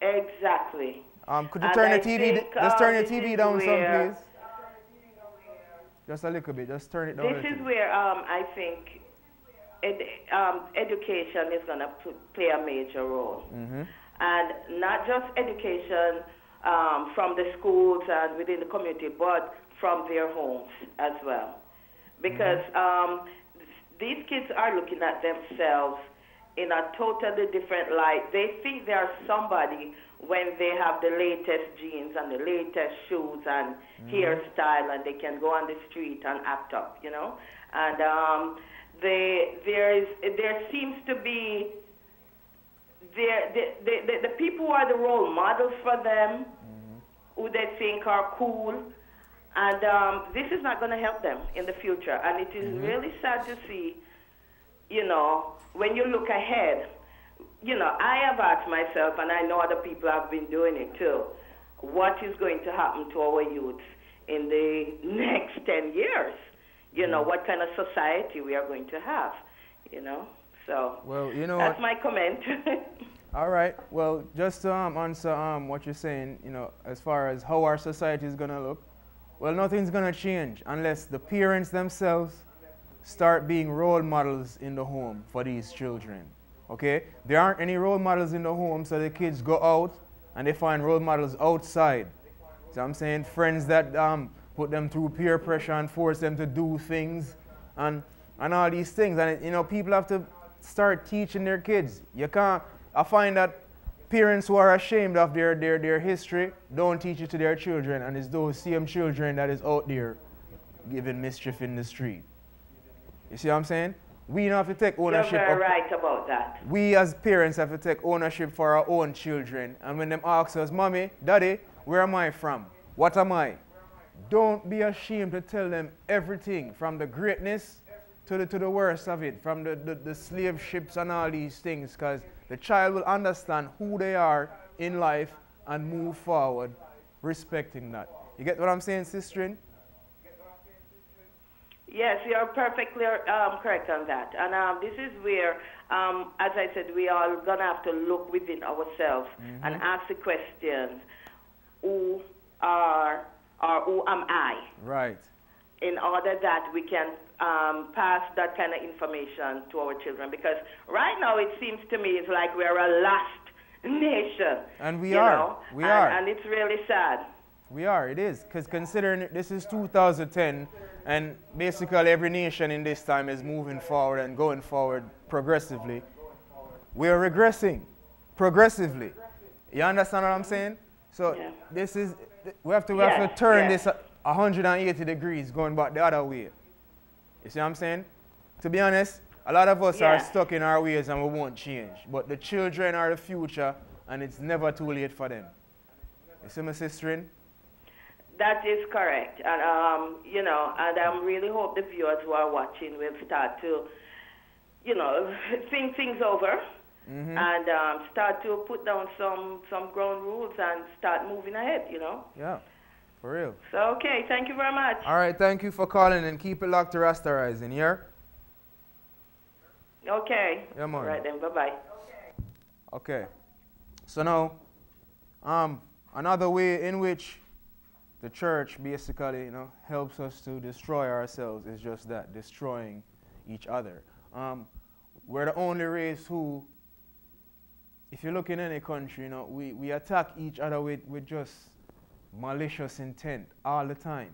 Exactly. Could you And turn I the TV, think just turn the this TV is down some, where please? Just a little bit, just turn it down a this little is bit. where I think ed, education is going to play a major role, Mm-hmm. and not just education from the schools and within the community, but from their homes as well, Mm-hmm. because these kids are looking at themselves in a totally different light. They think they are somebody when they have the latest jeans and the latest shoes and Mm-hmm. hairstyle, and they can go on the street and act up, you know. And there seems to be the people who are the role models for them, Mm-hmm. who they think are cool, and this is not going to help them in the future. And it is Mm-hmm. really sad to see, when you look ahead, I have asked myself, and I know other people have been doing it too, what is going to happen to our youth in the next 10 years? Mm-hmm. What kind of society we are going to have, you know? So Well, you know that's what? my comment. All right. Well, just to answer what you're saying, as far as how our society is gonna look, well, nothing's gonna change unless the parents themselves start being role models in the home for these children. Okay? There aren't any role models in the home, so the kids go out and they find role models outside. So I'm saying friends that put them through peer pressure and force them to do things and and all these things. And people have to start teaching their kids. You can't. I find that parents who are ashamed of their history don't teach it to their children, and it's those same children that is out there giving mischief in the street. You see what I'm saying? We don't have to take You're ownership very of. right about that. We as parents have to take ownership for our own children. And when them ask us, Mommy, Daddy, where am I from? What am I? Don't be ashamed to tell them everything from the greatness to the worst of it, from the slave ships and all these things, because the child will understand who they are in life and move forward respecting that. You get what I'm saying, Sister? Yes, you're perfectly correct on that. And this is where, as I said, we are going to have to look within ourselves and Mm-hmm. ask the questions, who are or who am I, Right. in order that we can pass that kind of information to our children. Because right now it seems to me it's like we're a lost nation, And we you are. know, We are. and it's really sad. We are, it is. Because considering this is 2010, and basically every nation in this time is moving forward and going forward progressively, we are regressing progressively. You understand what I'm saying? So Yeah. this is, we have to Yes, turn yes. this 180 degrees going back the other way. You see what I'm saying? To be honest, a lot of us are Yeah. stuck in our ways and we won't change. But the children are the future, and it's never too late for them. You see my sister? That is correct. And, and I really hope the viewers who are watching will start to, think things over Mm-hmm. and start to put down some ground rules and start moving ahead. Yeah, for real. So, okay, thank you very much. All right, thank you for calling, and keep it locked to Rasta Rising, yeah? Okay. Yeah, All man. right then, bye-bye. Okay. So now, another way in which the church basically, helps us to destroy ourselves is just that, destroying each other. We're the only race who, if you look in any country, we attack each other with just malicious intent all the time.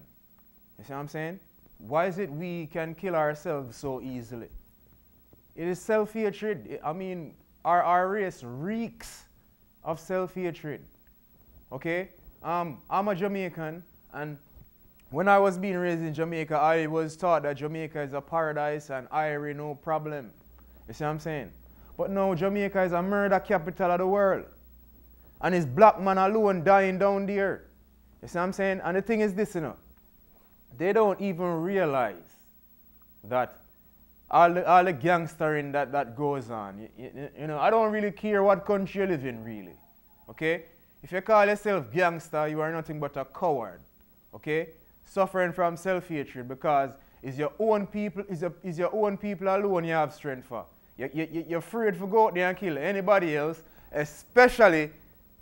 You see what I'm saying? Why is it we can kill ourselves so easily? It is self-hatred. I mean, our race reeks of self-hatred. Okay? I'm a Jamaican, and when I was being raised in Jamaica, I was taught that Jamaica is a paradise and Irie no problem. You see what I'm saying? But now Jamaica is a murder capital of the world. And it's black man alone dying down there. You see what I'm saying? And the thing is this, they don't even realize that all the gangstering that goes on. I don't really care what country you live in, really. Okay? If you call yourself gangster, you are nothing but a coward. Okay? Suffering from self-hatred because it's your own people, it's your own people alone you have strength for. You're afraid to go out there and kill anybody else, especially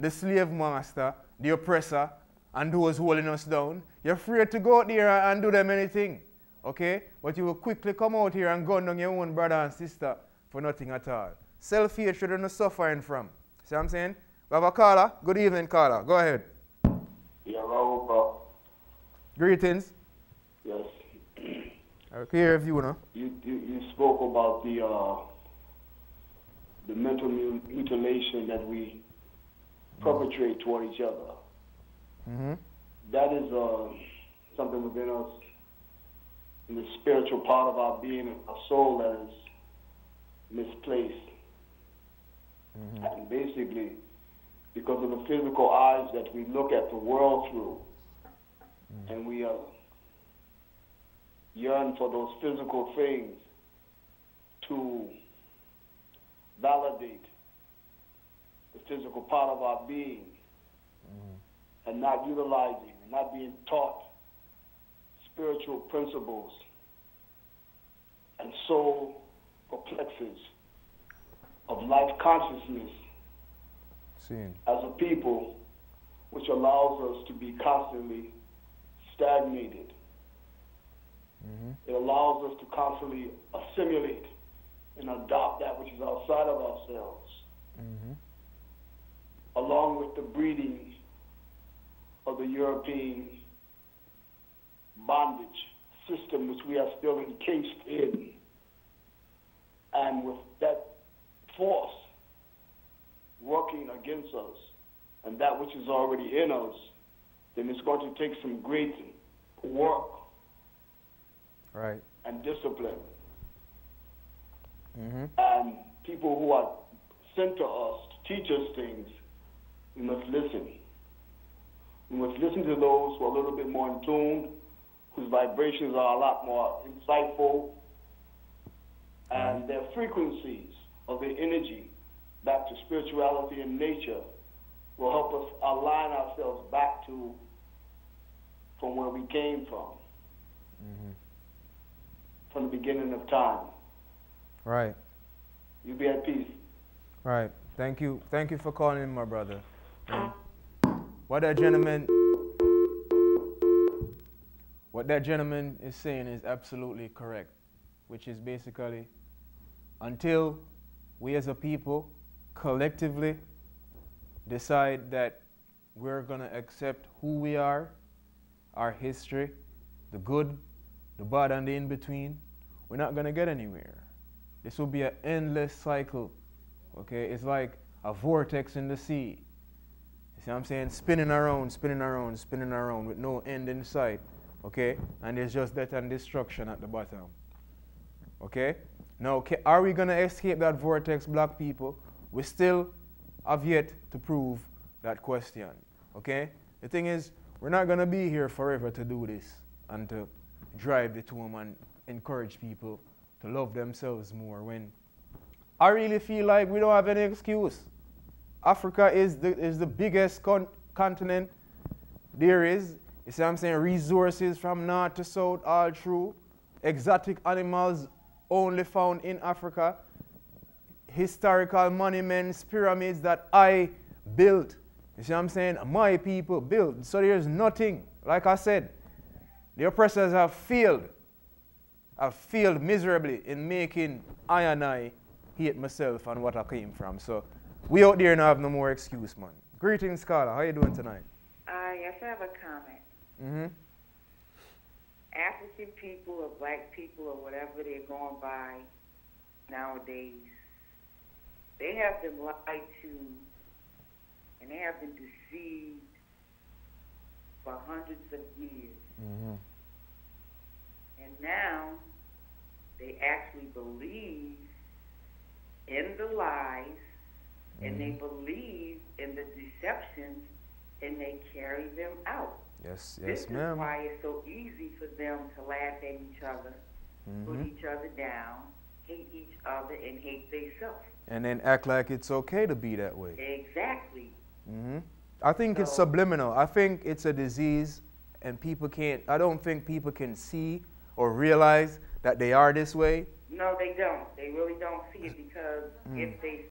the slave master, the oppressor, and those holding us down. You're afraid to go out there and do them anything. Okay? But you will quickly come out here and gun down your own brother and sister for nothing at all. Self-hatred and suffering from. See what I'm saying? We have a caller. Good evening, caller. Go ahead. Yeah, Rahul, bro. Greetings. Yes. I can hear you now. You spoke about the mental mutilation that we perpetrate toward each other. Mm-hmm. That is something within us, in the spiritual part of our being, our soul that is misplaced. Mm-hmm. And basically, because of the physical eyes that we look at the world through, mm-hmm. and we yearn for those physical things to validate the physical part of our being, mm-hmm. and not utilizing, and not being taught spiritual principles and soul perplexes of life consciousness as a people, which allows us to be constantly stagnated. Mm-hmm. It allows us to constantly assimilate and adopt that which is outside of ourselves, mm-hmm. along with the breeding of the European bondage system, which we are still encased in. And with that force working against us, and that which is already in us, then it's going to take some great work, right, and discipline. Mm-hmm. And people who are sent to us to teach us things, we must listen. We must listen to those who are a little bit more in tune, whose vibrations are a lot more insightful, and their frequencies of their energy back to spirituality and nature will help us align ourselves back to from where we came from, mm-hmm. from the beginning of time. Right. You be at peace. Right. Thank you. Thank you for calling in, my brother. And what that gentleman is saying is absolutely correct, which is basically until we as a people collectively decide that we're going to accept who we are, our history, the good, the bad, and the in-between, we're not going to get anywhere. This will be an endless cycle, okay? It's like a vortex in the sea. You see what I'm saying? Spinning around, spinning around, spinning around with no end in sight, okay? And there's just death and destruction at the bottom, okay? Now, are we going to escape that vortex, black people? We still have yet to prove that question, okay? The thing is, we're not going to be here forever to do this and to drive it home and encourage people to love themselves more when I really feel like we don't have any excuse. Africa is the biggest continent there is. You see what I'm saying? Resources from north to south all through. Exotic animals only found in Africa. Historical monuments, pyramids that I built. You see what I'm saying? My people built. So there's nothing. Like I said, the oppressors have failed miserably in making I and I hate myself and what I came from. So we out there now have no more excuse, man. Greetings, Carla. How you doing tonight? Yes, I have a comment. Mm-hmm. African people or black people or whatever they're going by nowadays, they have been lied to and they have been deceived for hundreds of years. Mm-hmm. And now they actually believe in the lies, mm-hmm. and they believe in the deceptions, and they carry them out. Yes, ma'am. This is why it's so easy for them to laugh at each other, mm-hmm. put each other down, hate each other, and hate themselves. And then act like it's okay to be that way. Exactly. Mm-hmm. I think it's subliminal. I think it's a disease, and I don't think people can see or realize that they are this way. No, they don't. They really don't see it because if they